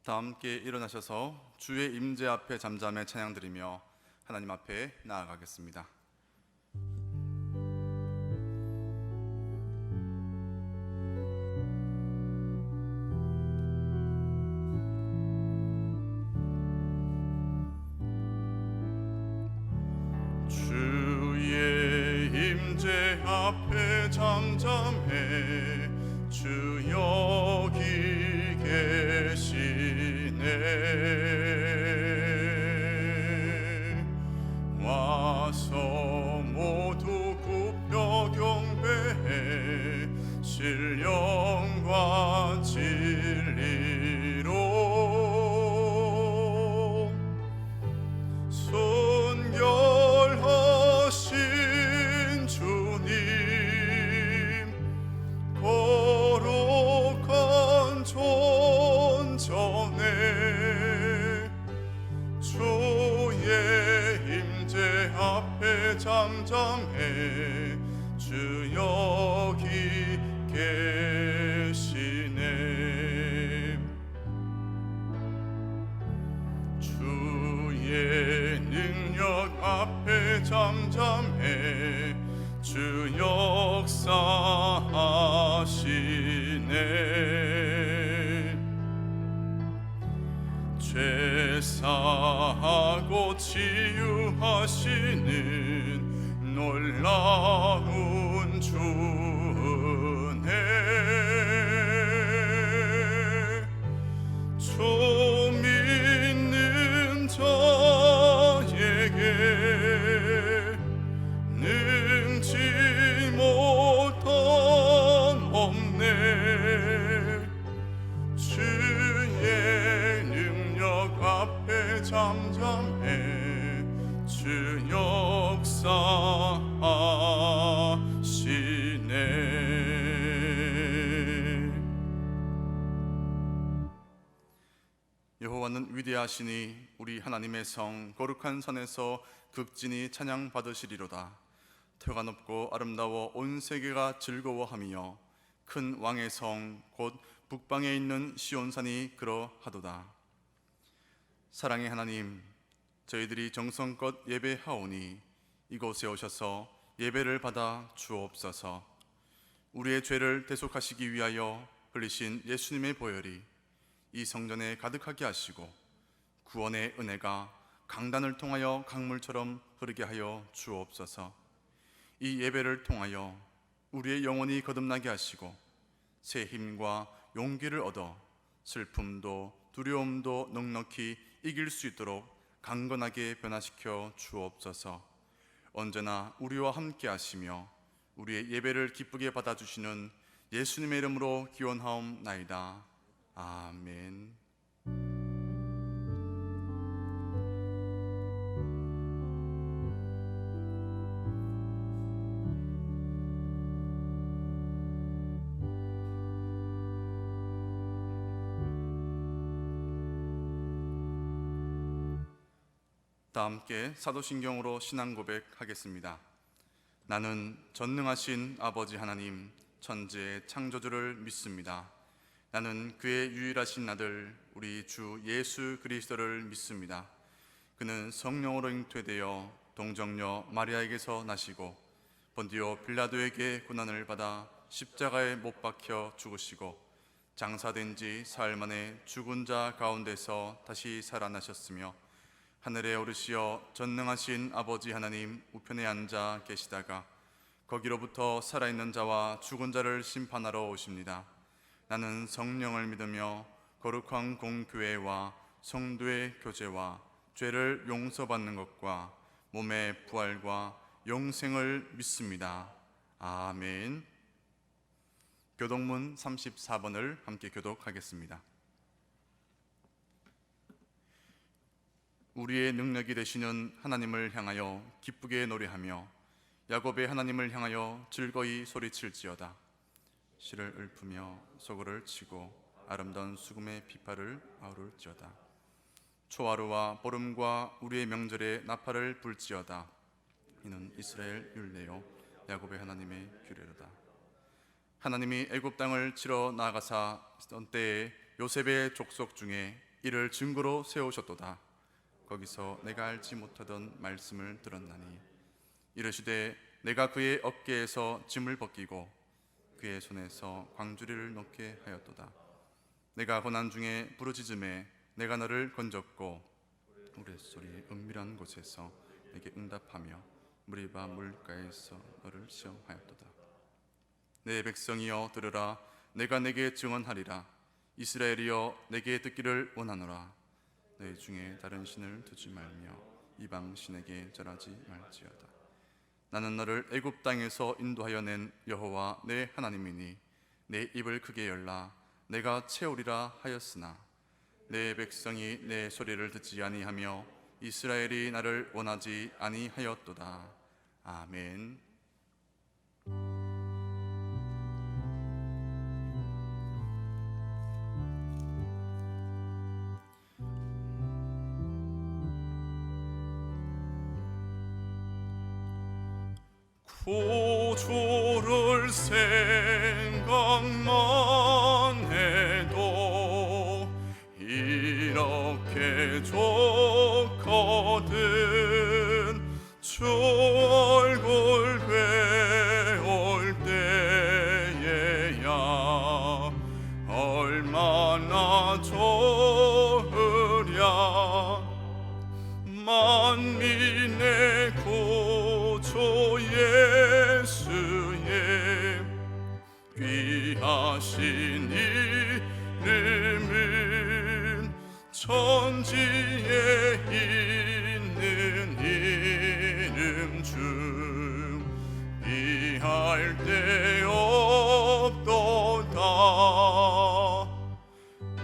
다 함께 일어나셔서 주의 임재 앞에 잠잠해 찬양드리며 하나님 앞에 나아가겠습니다. 주의 임재 앞에 잠잠해 주 여기 계시네. 와서 모두 굽혀 경배해 신령과 진리로 순결하신 주님, 거룩한 존전에 주의 임재 앞에 잠잠해 주 여기 계시네. 주의 능력 앞에 잠잠해 주 역사하시네. 죄 사하고 치유하시는 놀라운 주 은혜, 주 믿는 자에게 능치 못한 없네. 주의 능력 앞에 잠잠해 주 역사하시네. 여호와는 위대하시니 우리 하나님의 성 거룩한 산에서 극진히 찬양 받으시리로다. 터가 높고 아름다워 온 세계가 즐거워하며 큰 왕의 성 곧 북방에 있는 시온산이 그러하도다. 사랑의 하나님, 저희들이 정성껏 예배하오니 이곳에 오셔서 예배를 받아 주옵소서. 우리의 죄를 대속하시기 위하여 흘리신 예수님의 보혈이 이 성전에 가득하게 하시고 구원의 은혜가 강단을 통하여 강물처럼 흐르게 하여 주옵소서. 이 예배를 통하여 우리의 영혼이 거듭나게 하시고 새 힘과 용기를 얻어 슬픔도 두려움도 넉넉히 이길 수 있도록 강건하게 변화시켜 주옵소서. 언제나 우리와 함께 하시며 우리의 예배를 기쁘게 받아주시는 예수님의 이름으로 기원하옵나이다. 아멘. 다 함께 사도신경으로 신앙 고백하겠습니다. 나는 전능하신 아버지 하나님 천지의 창조주를 믿습니다. 나는 그의 유일하신 아들 우리 주 예수 그리스도를 믿습니다. 그는 성령으로 잉태되어 동정녀 마리아에게서 나시고 본디오 빌라도에게 고난을 받아 십자가에 못 박혀 죽으시고 장사된 지 사흘 만에 죽은 자 가운데서 다시 살아나셨으며 하늘에 오르시어 전능하신 아버지 하나님 우편에 앉아 계시다가 거기로부터 살아있는 자와 죽은 자를 심판하러 오십니다. 나는 성령을 믿으며 거룩한 공교회와 성도의 교제와 죄를 용서받는 것과 몸의 부활과 영생을 믿습니다. 아멘. 교독문 34번을 함께 교독하겠습니다. 우리의 능력이 되시는 하나님을 향하여 기쁘게 노래하며 야곱의 하나님을 향하여 즐거이 소리칠지어다. 실을 읊으며 소고를 치고 아름다운 수금의 비파를 아우를지어다. 초하루와 보름과 우리의 명절에 나팔을 불지어다. 이는 이스라엘 율례요 야곱의 하나님의 규례로다. 하나님이 애굽 땅을 치러 나가사 던 때에 요셉의 족속 중에 이를 증거로 세우셨도다. 거기서 내가 알지 못하던 말씀을 들었나니 이르시되 내가 그의 어깨에서 짐을 벗기고 그의 손에서 광주리를 놓게 하였도다. 내가 고난 중에 부르짖음에 내가 너를 건졌고 우레소리 은밀한 곳에서 내게 응답하며 무리바 물가에서 너를 시험하였도다. 내 백성이여 들으라. 내가 내게 증언하리라. 이스라엘이여 내게 듣기를 원하노라. 내 중에 다른 신을 두지 말며 이방 신에게 절하지 말지어다. 나는 너를 애굽 땅에서 인도하여 낸 여호와 내 하나님이니 내 입을 크게 열라. 내가 채우리라 하였으나 내 백성이 내 소리를 듣지 아니하며 이스라엘이 나를 원하지 아니하였도다. 아멘. 구주를 생각만 해도 이렇게 좋거든. 주 얼굴 배울 때에야 얼마나 좋으랴. 만민의 구주 예수의 귀하신 이름은 천지에 있는 이름 중 비할 데 없도다.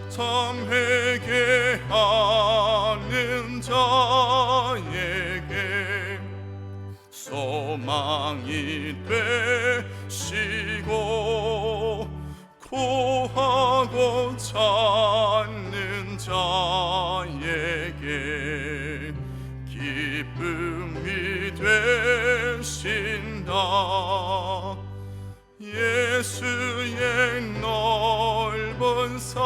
참 회개하는 자에게 소망이 되시고 구하고 찾는 자에게 기쁨이 되신다. 예수의 넓은 사랑을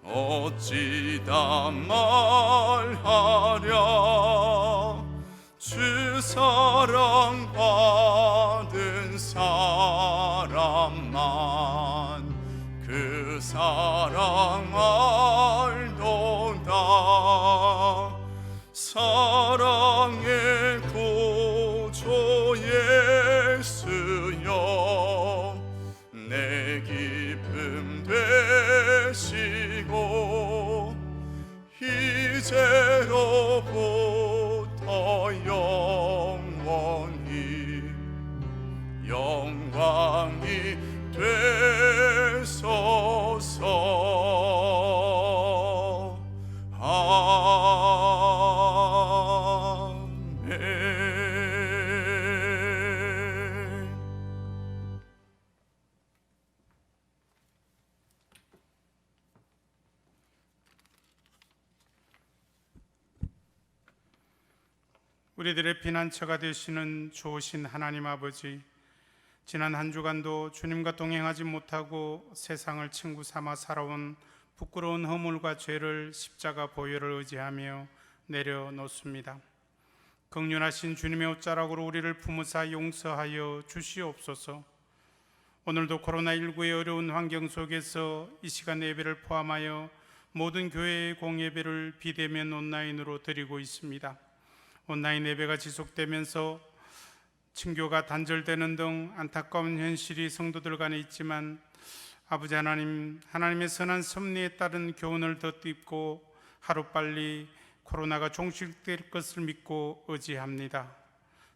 어찌다 말하랴. 주 사랑 받은 사람만 그 사랑 알도다. 사랑의 구주 예수여 내 기쁨 되시고 이제로부터 영원히 영광이 되소서. 아멘. 우리들의 피난처가 되시는 좋으신 하나님 아버지, 지난 한 주간도 주님과 동행하지 못하고 세상을 친구 삼아 살아온 부끄러운 허물과 죄를 십자가 보혈을 의지하며 내려놓습니다. 긍휼하신 주님의 옷자락으로 우리를 품으사 용서하여 주시옵소서. 오늘도 코로나19의 어려운 환경 속에서 이 시간 예배를 포함하여 모든 교회의 공예배를 비대면 온라인으로 드리고 있습니다. 온라인 예배가 지속되면서 친교가 단절되는 등 안타까운 현실이 성도들 간에 있지만 아버지 하나님, 하나님의 선한 섭리에 따른 교훈을 덧입고 하루빨리 코로나가 종식될 것을 믿고 의지합니다.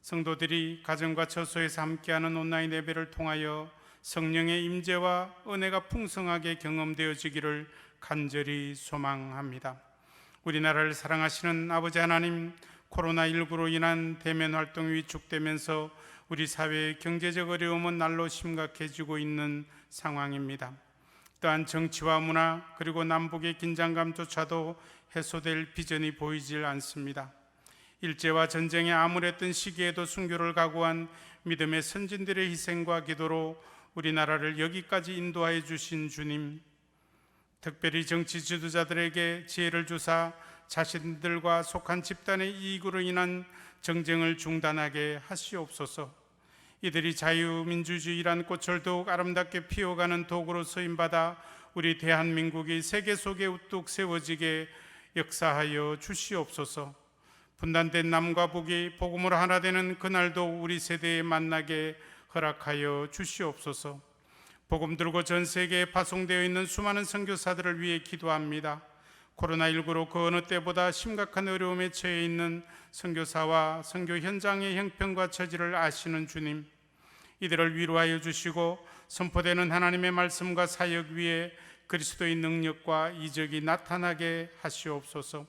성도들이 가정과 처소에서 함께하는 온라인 예배를 통하여 성령의 임재와 은혜가 풍성하게 경험되어지기를 간절히 소망합니다. 우리나라를 사랑하시는 아버지 하나님, 코로나19로 인한 대면 활동이 위축되면서 우리 사회의 경제적 어려움은 날로 심각해지고 있는 상황입니다. 또한 정치와 문화 그리고 남북의 긴장감조차도 해소될 비전이 보이질 않습니다. 일제와 전쟁의 암울했던 시기에도 순교를 각오한 믿음의 선진들의 희생과 기도로 우리나라를 여기까지 인도하여 주신 주님, 특별히 정치 지도자들에게 지혜를 주사 자신들과 속한 집단의 이익으로 인한 정쟁을 중단하게 하시옵소서. 이들이 자유민주주의란 꽃을 더욱 아름답게 피워가는 도구로 쓰임받아 우리 대한민국이 세계 속에 우뚝 세워지게 역사하여 주시옵소서. 분단된 남과 북이 복음으로 하나 되는 그날도 우리 세대에 만나게 허락하여 주시옵소서. 복음 들고 전 세계에 파송되어 있는 수많은 선교사들을 위해 기도합니다. 코로나19로 그 어느 때보다 심각한 어려움에 처해 있는 선교사와 선교 현장의 형편과 처지를 아시는 주님, 이들을 위로하여 주시고 선포되는 하나님의 말씀과 사역 위에 그리스도의 능력과 이적이 나타나게 하시옵소서.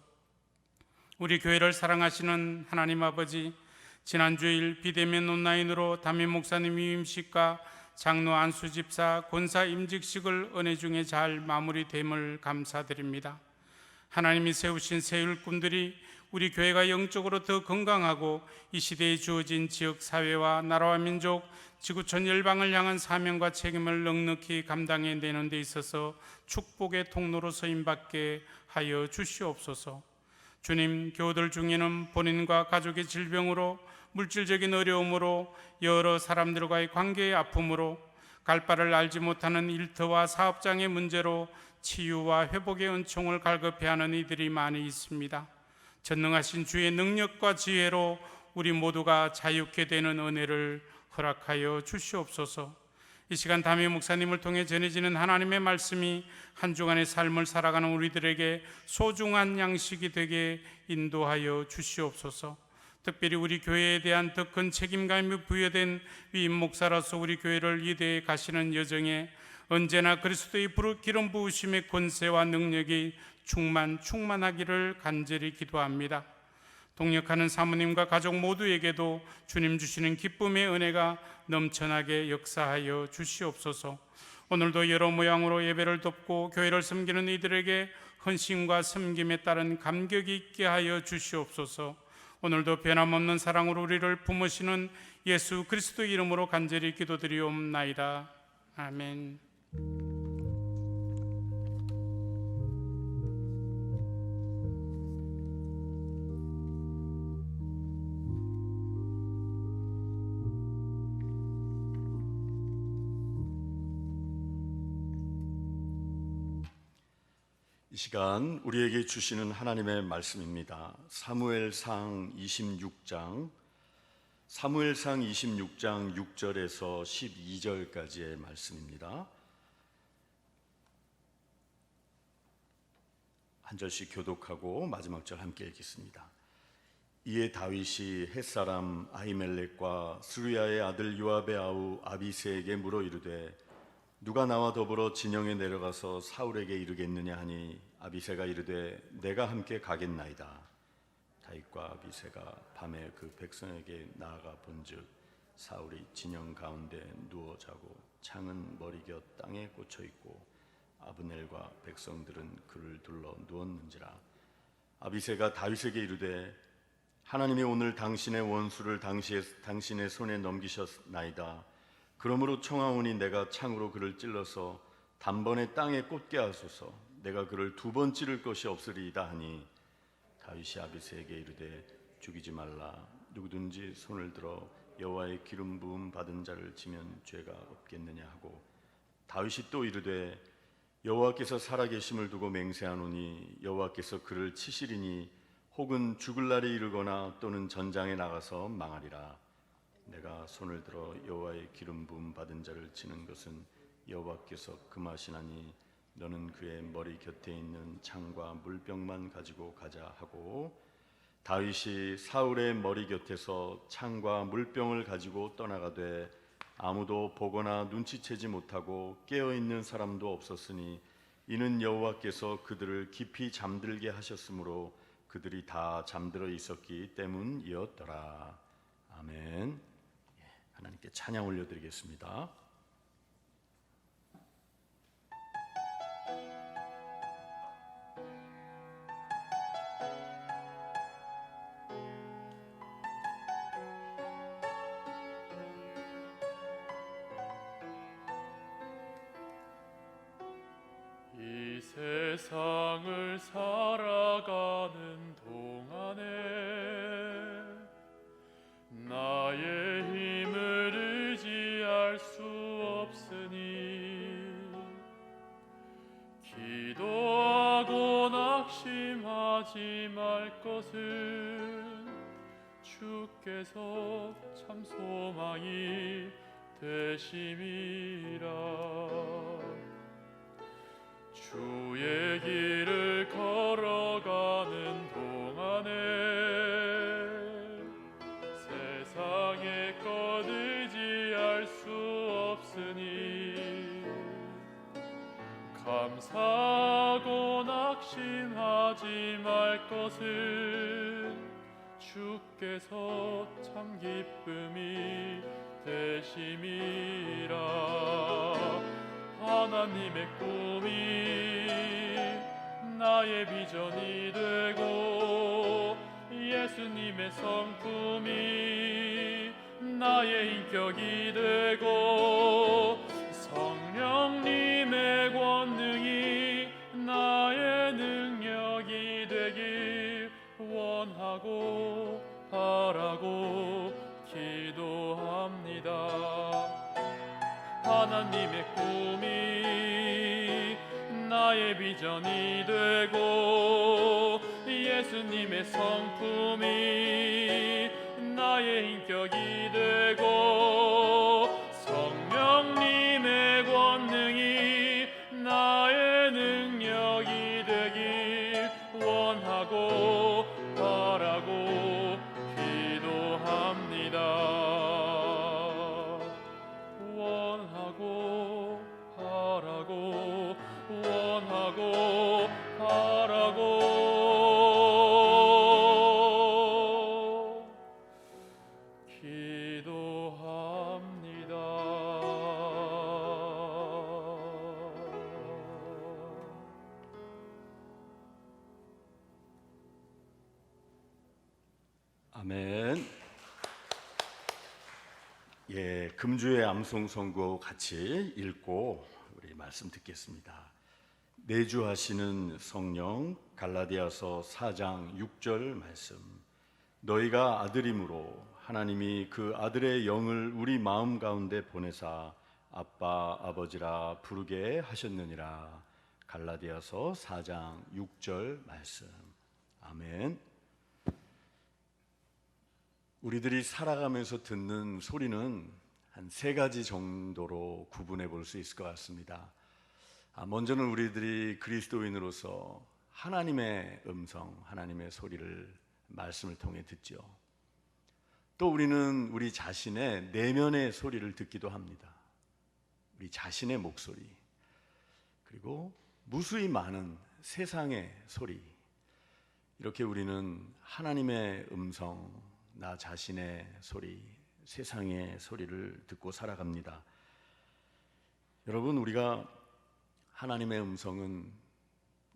우리 교회를 사랑하시는 하나님 아버지, 지난 주일 비대면 온라인으로 담임 목사님 위임식과 장로 안수 집사 권사 임직식을 은혜 중에 잘 마무리됨을 감사드립니다. 하나님이 세우신 새 일꾼들이 우리 교회가 영적으로 더 건강하고 이 시대에 주어진 지역 사회와 나라와 민족, 지구촌 열방을 향한 사명과 책임을 넉넉히 감당해내는 데 있어서 축복의 통로로 쓰임받게 하여 주시옵소서. 주님, 교우들 중에는 본인과 가족의 질병으로, 물질적인 어려움으로, 여러 사람들과의 관계의 아픔으로, 갈 바를 알지 못하는 일터와 사업장의 문제로 치유와 회복의 은총을 갈급해하는 이들이 많이 있습니다. 전능하신 주의 능력과 지혜로 우리 모두가 자유케 되는 은혜를 허락하여 주시옵소서. 이 시간 담임 목사님을 통해 전해지는 하나님의 말씀이 한 주간의 삶을 살아가는 우리들에게 소중한 양식이 되게 인도하여 주시옵소서. 특별히 우리 교회에 대한 더 큰 책임감이 부여된 위임 목사로서 우리 교회를 이대에 가시는 여정에 언제나 그리스도의 기름 부으심의 권세와 능력이 충만하기를 간절히 기도합니다. 동역하는 사모님과 가족 모두에게도 주님 주시는 기쁨의 은혜가 넘쳐나게 역사하여 주시옵소서. 오늘도 여러 모양으로 예배를 돕고 교회를 섬기는 이들에게 헌신과 섬김에 따른 감격이 있게 하여 주시옵소서. 오늘도 변함없는 사랑으로 우리를 품으시는 예수 그리스도 이름으로 간절히 기도드리옵나이다. 아멘. 이 시간 우리에게 주시는 하나님의 말씀입니다. 사무엘상 26장 6절에서 12절까지의 말씀입니다. 한 절씩 교독하고 마지막 절 함께 읽겠습니다. 이에 다윗이 햇사람 아히멜렉과 스루야의 아들 요압의 아우 아비새에게 물어 이르되 누가 나와 더불어 진영에 내려가서 사울에게 이르겠느냐 하니 아비새가 이르되 내가 함께 가겠나이다. 다윗과 아비새가 밤에 그 백성에게 나아가 본즉 사울이 진영 가운데 누워 자고 창은 머리곁 땅에 꽂혀 있고 아브넬과 백성들은 그를 둘러 누웠는지라. 아비새가 다윗에게 이르되 하나님이 오늘 당신의 원수를 당신의 손에 넘기셨나이다. 그러므로 청하오니 내가 창으로 그를 찔러서 단번에 땅에 꽂게 하소서. 내가 그를 2번 찌를 것이 없으리이다 하니 다윗이 아비새에게 이르되 죽이지 말라. 누구든지 손을 들어 여호와의 기름 부음 받은 자를 치면 죄가 없겠느냐 하고 다윗이 또 이르되 여호와께서 살아계심을 두고 맹세하노니 여호와께서 그를 치시리니 혹은 죽을 날이 이르거나 또는 전장에 나가서 망하리라. 내가 손을 들어 여호와의 기름 부음 받은 자를 치는 것은 여호와께서 금하시나니 너는 그의 머리 곁에 있는 창과 물병만 가지고 가자 하고 다윗이 사울의 머리 곁에서 창과 물병을 가지고 떠나가되 아무도 보거나 눈치채지 못하고 깨어있는 사람도 없었으니 이는 여호와께서 그들을 깊이 잠들게 하셨으므로 그들이 다 잠들어 있었기 때문이었더라. 아멘. 하나님께 찬양 올려드리겠습니다. 이 세상을 살아가는 동안에 나의 힘을 의지할 수 없으니 기도하고 낙심하지 말 것은 주께서 참 소망이 되심이라. 주의 길을 걸어가는 동안에 세상의 것 의지할 수 없으니 감사하고 낙심하지 말 것은 주께서 참 기쁨이 되심이라. 하나님의 꿈이 나의 비전이 되고 예수님의 성품이 나의 인격이 되고 성령님의 권능이 나의 능력이 되길 원하고 바라고 기도합니다. 하나님의 꿈이 나의 비전이 되고 예수님의 성품이 나의 인격이 되고 성령님의 권능이 나의 능력이 되길 원하고 바라고 기도합니다. 원하고 바라고 원하고 바라고 기도합니다. 아멘. 예, 금주의 암송 선고 같이 읽고 우리 말씀 듣겠습니다. 내주하시는 성령, 갈라디아서 4장 6절 말씀. 너희가 아들임으로 하나님이 그 아들의 영을 우리 마음 가운데 보내사 아빠 아버지라 부르게 하셨느니라. 갈라디아서 4장 6절 말씀. 아멘. 우리들이 살아가면서 듣는 소리는 한 세 가지 정도로 구분해 볼 수 있을 것 같습니다. 먼저는 우리들이 그리스도인으로서 하나님의 음성, 하나님의 소리를 말씀을 통해 듣죠. 또 우리는 우리 자신의 내면의 소리를 듣기도 합니다. 우리 자신의 목소리, 그리고 무수히 많은 세상의 소리, 이렇게 우리는 하나님의 음성, 나 자신의 소리, 세상의 소리를 듣고 살아갑니다. 여러분, 우리가 하나님의 음성은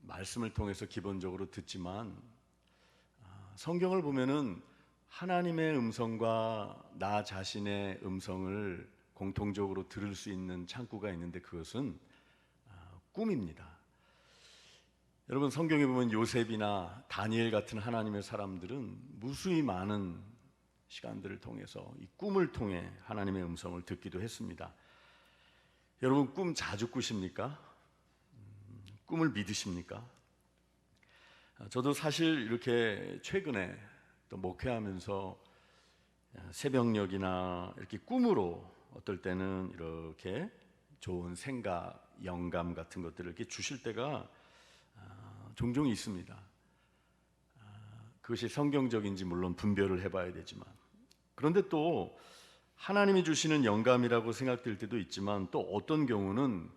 말씀을 통해서 기본적으로 듣지만 성경을 보면은 하나님의 음성과 나 자신의 음성을 공통적으로 들을 수 있는 창구가 있는데 그것은 꿈입니다. 여러분, 성경에 보면 요셉이나 다니엘 같은 하나님의 사람들은 무수히 많은 시간들을 통해서 이 꿈을 통해 하나님의 음성을 듣기도 했습니다. 여러분, 꿈 자주 꾸십니까? 꿈을 믿으십니까? 저도 사실 이렇게 최근에 또 목회하면서 새벽녘이나 이렇게 꿈으로 어떨 때는 이렇게 좋은 생각, 영감 같은 것들을 이렇게 주실 때가 종종 있습니다. 그것이 성경적인지 물론 분별을 해봐야 되지만, 그런데 또 하나님이 주시는 영감이라고 생각될 때도 있지만 또 어떤 경우는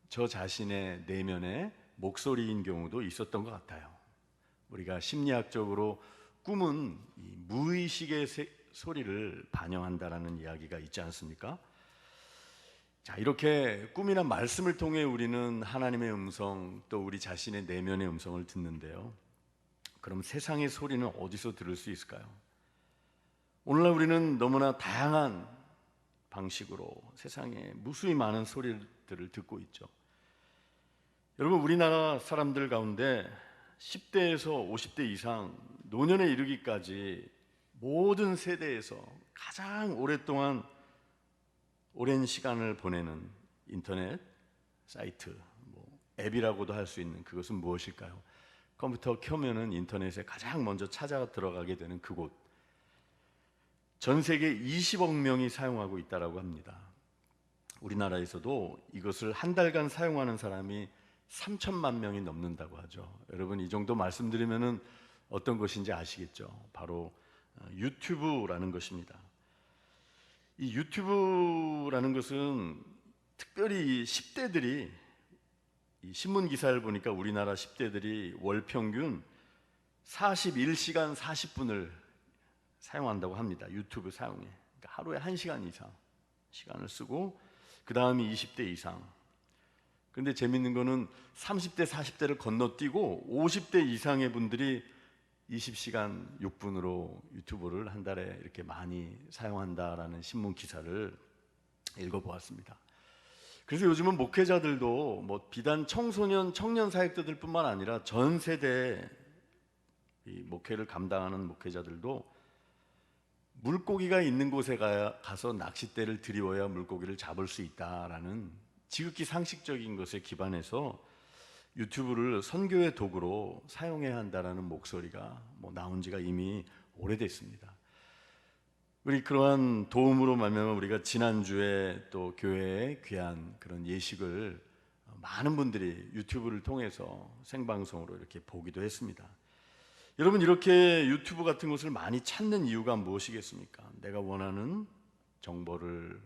저 자신의 내면의 목소리인 경우도 있었던 것 같아요. 우리가 심리학적으로 꿈은 이 무의식의 소리를 반영한다라는 이야기가 있지 않습니까? 자, 이렇게 꿈이나 말씀을 통해 우리는 하나님의 음성, 또 우리 자신의 내면의 음성을 듣는데요. 그럼 세상의 소리는 어디서 들을 수 있을까요? 오늘날 우리는 너무나 다양한 방식으로 세상에 무수히 많은 소리들을 듣고 있죠. 여러분, 우리나라 사람들 가운데 10대에서 50대 이상 노년에 이르기까지 모든 세대에서 가장 오랫동안 오랜 시간을 보내는 인터넷 사이트, 앱이라고도 할 수 있는 그것은 무엇일까요? 컴퓨터 켜면은 인터넷에 가장 먼저 찾아 들어가게 되는 그곳, 전 세계 20억 명이 사용하고 있다고 합니다. 우리나라에서도 이것을 한 달간 사용하는 사람이 3천만 명이 넘는다고 하죠. 여러분, 이 정도 말씀드리면은 어떤 것인지 아시겠죠? 바로 유튜브라는 것입니다. 이 유튜브라는 것은 특별히 10대들이, 이 신문 기사를 보니까 우리나라 10대들이 월 평균 41시간 40분을 사용한다고 합니다. 유튜브 사용에. 그러니까 하루에 1시간 이상 시간을 쓰고, 그 다음이 20대 이상. 그런데 재밌는 거는 30대 40대를 건너뛰고 50대 이상의 분들이 20시간 6분으로 유튜브를 한 달에 이렇게 많이 사용한다라는 신문 기사를 읽어보았습니다. 그래서 요즘은 목회자들도 비단 청소년, 청년 사역자들뿐만 아니라 전 세대 이 목회를 감당하는 목회자들도 물고기가 있는 곳에 가서 낚싯대를 들이워야 물고기를 잡을 수 있다라는 지극히 상식적인 것에 기반해서 유튜브를 선교의 도구로 사용해야 한다라는 목소리가 나온 지가 이미 오래됐습니다. 우리 그러한 도움으로 말미암아 우리가 지난주에 또 교회에 귀한 그런 예식을 많은 분들이 유튜브를 통해서 생방송으로 이렇게 보기도 했습니다. 여러분, 이렇게 유튜브 같은 것을 많이 찾는 이유가 무엇이겠습니까? 내가 원하는 정보를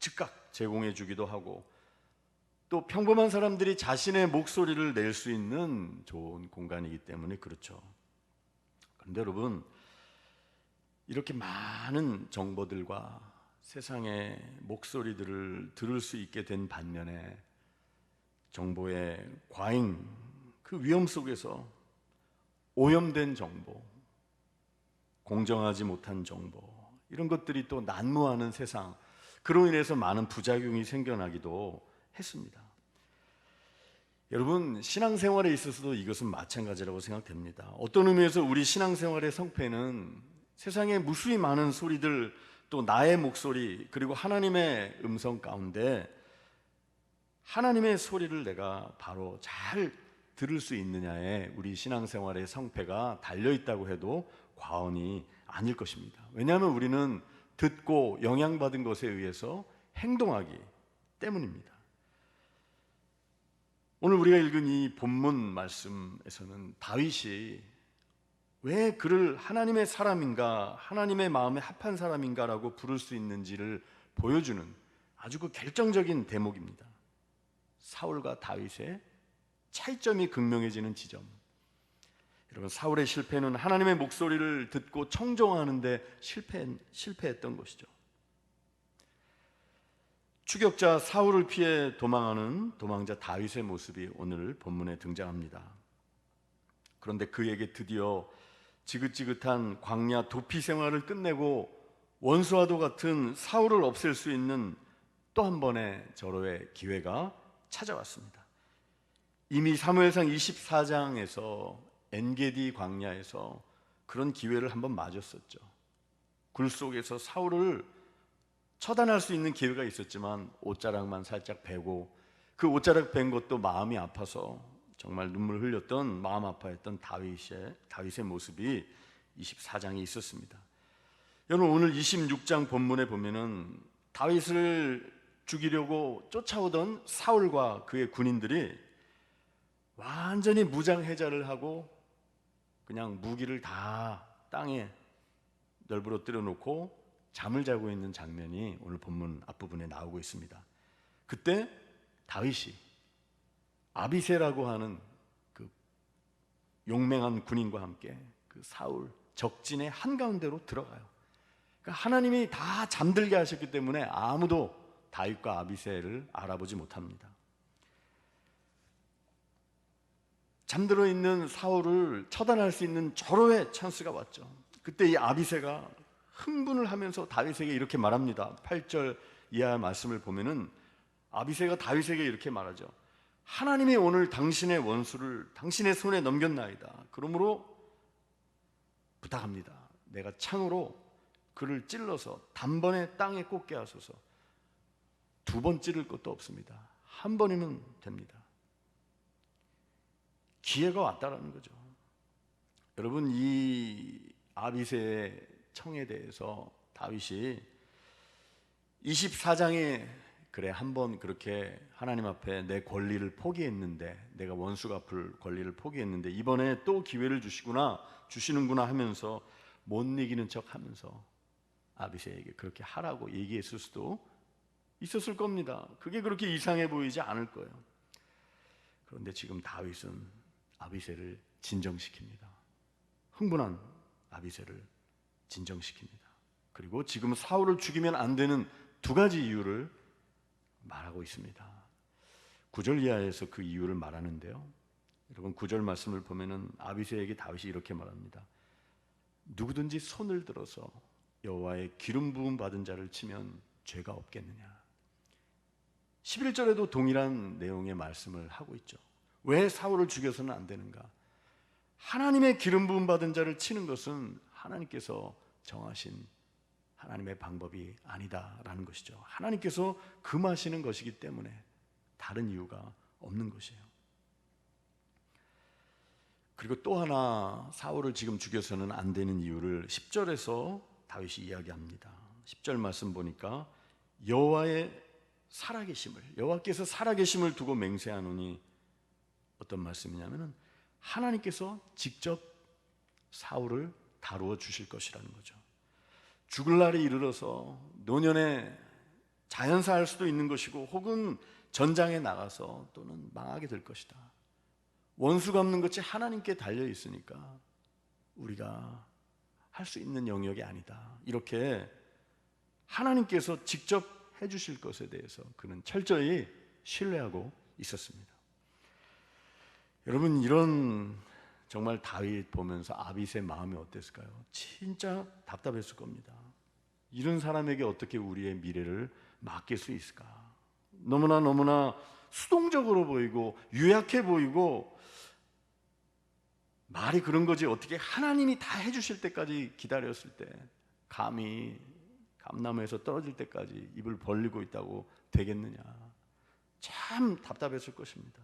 즉각 제공해 주기도 하고, 또 평범한 사람들이 자신의 목소리를 낼 수 있는 좋은 공간이기 때문에 그렇죠. 그런데 여러분, 이렇게 많은 정보들과 세상의 목소리들을 들을 수 있게 된 반면에 정보의 과잉, 그 위험 속에서 오염된 정보, 공정하지 못한 정보, 이런 것들이 또 난무하는 세상, 그로 인해서 많은 부작용이 생겨나기도 했습니다. 여러분, 신앙생활에 있어서도 이것은 마찬가지라고 생각됩니다. 어떤 의미에서 우리 신앙생활의 성패는 세상에 무수히 많은 소리들, 또 나의 목소리, 그리고 하나님의 음성 가운데 하나님의 소리를 내가 바로 잘 들을 수 있느냐에 우리 신앙생활의 성패가 달려있다고 해도 과언이 아닐 것입니다. 왜냐하면 우리는 듣고 영향받은 것에 의해서 행동하기 때문입니다. 오늘 우리가 읽은 이 본문 말씀에서는 다윗이 왜 그를 하나님의 사람인가, 하나님의 마음에 합한 사람인가라고 부를 수 있는지를 보여주는 아주 그 결정적인 대목입니다. 사울과 다윗의 차이점이 극명해지는 지점. 여러분, 사울의 실패는 하나님의 목소리를 듣고 청정하는 데 실패했던 것이죠. 추격자 사울을 피해 도망하는 도망자 다윗의 모습이 오늘 본문에 등장합니다. 그런데 그에게 드디어 지긋지긋한 광야 도피 생활을 끝내고 원수와도 같은 사울을 없앨 수 있는 또 한 번의 절호의 기회가 찾아왔습니다. 이미 사무엘상 24장에서 엔게디 광야에서 그런 기회를 한번 맞았었죠. 굴 속에서 사울을 처단할 수 있는 기회가 있었지만 옷자락만 살짝 베고, 그 옷자락 벤 것도 마음이 아파서 정말 눈물 흘렸던, 마음 아파했던 다윗의 모습이 24장에 있었습니다. 여러분, 오늘 26장 본문에 보면은 다윗을 죽이려고 쫓아오던 사울과 그의 군인들이 완전히 무장해제를 하고 그냥 무기를 다 땅에 널브러뜨려 놓고 잠을 자고 있는 장면이 오늘 본문 앞부분에 나오고 있습니다. 그때 다윗이 아비새라고 하는 그 용맹한 군인과 함께 그 사울 적진의 한가운데로 들어가요. 그러니까 하나님이 다 잠들게 하셨기 때문에 아무도 다윗과 아비새를 알아보지 못합니다. 잠들어 있는 사울을 처단할 수 있는 절호의 찬스가 왔죠. 그때 이 아비새가 흥분을 하면서 다윗에게 이렇게 말합니다. 8절 이하 말씀을 보면은 아비새가 다윗에게 이렇게 말하죠. 하나님이 오늘 당신의 원수를 당신의 손에 넘겼나이다. 그러므로 부탁합니다. 내가 창으로 그를 찔러서 단번에 땅에 꽂게 하소서. 2번 찌를 것도 없습니다. 한 번이면 됩니다. 기회가 왔다라는 거죠. 여러분, 이 아비새의 청에 대해서 다윗이 24장에 그래 한번 그렇게 하나님 앞에 내 권리를 포기했는데, 내가 원수 갚을 권리를 포기했는데 이번에 또 기회를 주시는구나 하면서 못 이기는 척 하면서 아비새에게 그렇게 하라고 얘기했을 수도 있었을 겁니다. 그게 그렇게 이상해 보이지 않을 거예요. 그런데 지금 다윗은 아비새를 진정시킵니다. 흥분한 아비새를 진정시킵니다. 그리고 지금 사울을 죽이면 안 되는 2가지 이유를 말하고 있습니다. 9절 이하에서 그 이유를 말하는데요, 여러분 9절 말씀을 보면은 아비새에게 다윗이 이렇게 말합니다. 누구든지 손을 들어서 여호와의 기름 부음 받은 자를 치면 죄가 없겠느냐. 11절에도 동일한 내용의 말씀을 하고 있죠. 왜 사울을 죽여서는 안 되는가? 하나님의 기름 부음 받은 자를 치는 것은 하나님께서 정하신 하나님의 방법이 아니다라는 것이죠. 하나님께서 금하시는 것이기 때문에 다른 이유가 없는 것이에요. 그리고 또 하나 사울을 지금 죽여서는 안 되는 이유를 10절에서 다윗이 이야기합니다. 10절 말씀 보니까 여호와께서 살아계심을 두고 맹세하노니, 어떤 말씀이냐면은 하나님께서 직접 사울을 다루어 주실 것이라는 거죠. 죽을 날에 이르러서 노년에 자연사할 수도 있는 것이고, 혹은 전장에 나가서 또는 망하게 될 것이다. 원수 갚는 것이 하나님께 달려 있으니까 우리가 할 수 있는 영역이 아니다. 이렇게 하나님께서 직접 해주실 것에 대해서 그는 철저히 신뢰하고 있었습니다. 여러분, 이런 정말 다윗 보면서 아비새 마음이 어땠을까요? 진짜 답답했을 겁니다. 이런 사람에게 어떻게 우리의 미래를 맡길 수 있을까? 너무나 수동적으로 보이고 유약해 보이고, 말이 그런 거지 어떻게 하나님이 다 해주실 때까지 기다렸을 때 감히 감나무에서 떨어질 때까지 입을 벌리고 있다고 되겠느냐. 참 답답했을 것입니다.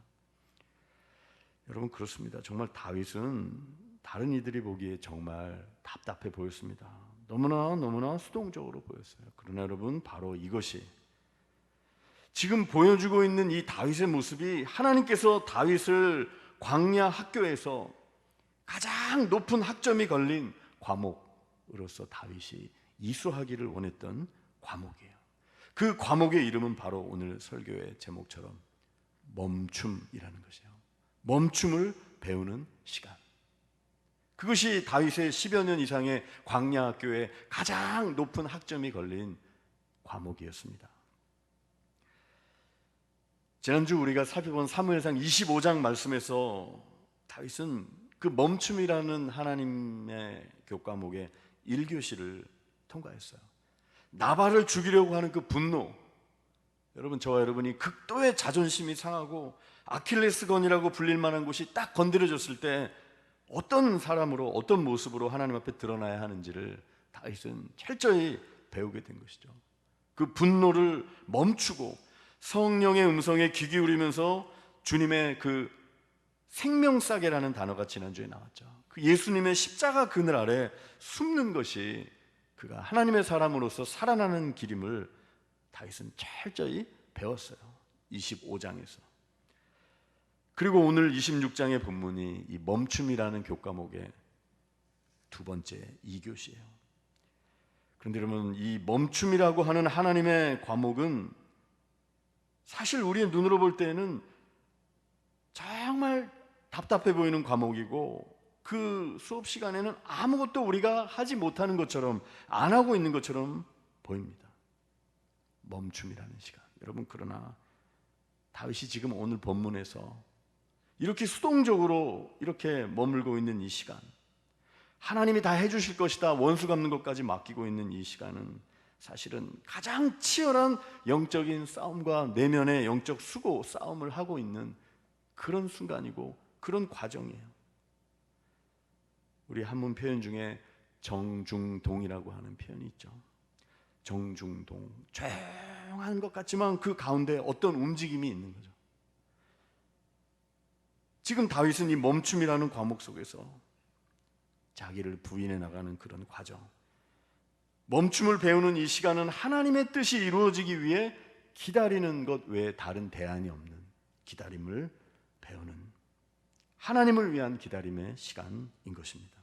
여러분, 그렇습니다. 정말 다윗은 다른 이들이 보기에 정말 답답해 보였습니다. 너무나 수동적으로 보였어요. 그러나 여러분, 바로 이것이 지금 보여주고 있는 이 다윗의 모습이 하나님께서 다윗을 광야 학교에서 가장 높은 학점이 걸린 과목으로서 다윗이 이수하기를 원했던 과목이에요. 그 과목의 이름은 바로 오늘 설교의 제목처럼 멈춤이라는 것이에요. 멈춤을 배우는 시간. 그것이 다윗의 10여 년 이상의 광야 학교에 가장 높은 학점이 걸린 과목이었습니다. 지난주 우리가 살펴본 사무엘상 25장 말씀에서 다윗은 그 멈춤이라는 하나님의 교과목의 1교시를 통과했어요. 나발을 죽이려고 하는 그 분노, 여러분, 저와 여러분이 극도의 자존심이 상하고 아킬레스건이라고 불릴 만한 곳이 딱 건드려졌을 때 어떤 사람으로, 어떤 모습으로 하나님 앞에 드러나야 하는지를 다윗은 철저히 배우게 된 것이죠. 그 분노를 멈추고 성령의 음성에 귀 기울이면서 주님의 그 생명싸개라는 단어가 지난주에 나왔죠. 그 예수님의 십자가 그늘 아래 숨는 것이 그가 하나님의 사람으로서 살아나는 길임을 다윗은 철저히 배웠어요. 25장에서. 그리고 오늘 26장의 본문이 이 멈춤이라는 교과목의 2번째 2교시예요. 그런데 여러분, 이 멈춤이라고 하는 하나님의 과목은 사실 우리의 눈으로 볼 때는 정말 답답해 보이는 과목이고, 그 수업 시간에는 아무것도 우리가 하지 못하는 것처럼, 안 하고 있는 것처럼 보입니다. 멈춤이라는 시간. 여러분, 그러나 다윗이 지금 오늘 본문에서 이렇게 수동적으로 이렇게 머물고 있는 이 시간, 하나님이 다 해주실 것이다, 원수 갚는 것까지 맡기고 있는 이 시간은 사실은 가장 치열한 영적인 싸움과 내면의 영적 수고, 싸움을 하고 있는 그런 순간이고 그런 과정이에요. 우리 한문 표현 중에 정중동이라고 하는 표현이 있죠. 정중동, 조용한 것 같지만 그 가운데 어떤 움직임이 있는 거죠. 지금 다윗은 이 멈춤이라는 과목 속에서 자기를 부인해 나가는 그런 과정, 멈춤을 배우는 이 시간은 하나님의 뜻이 이루어지기 위해 기다리는 것 외에 다른 대안이 없는 기다림을 배우는, 하나님을 위한 기다림의 시간인 것입니다.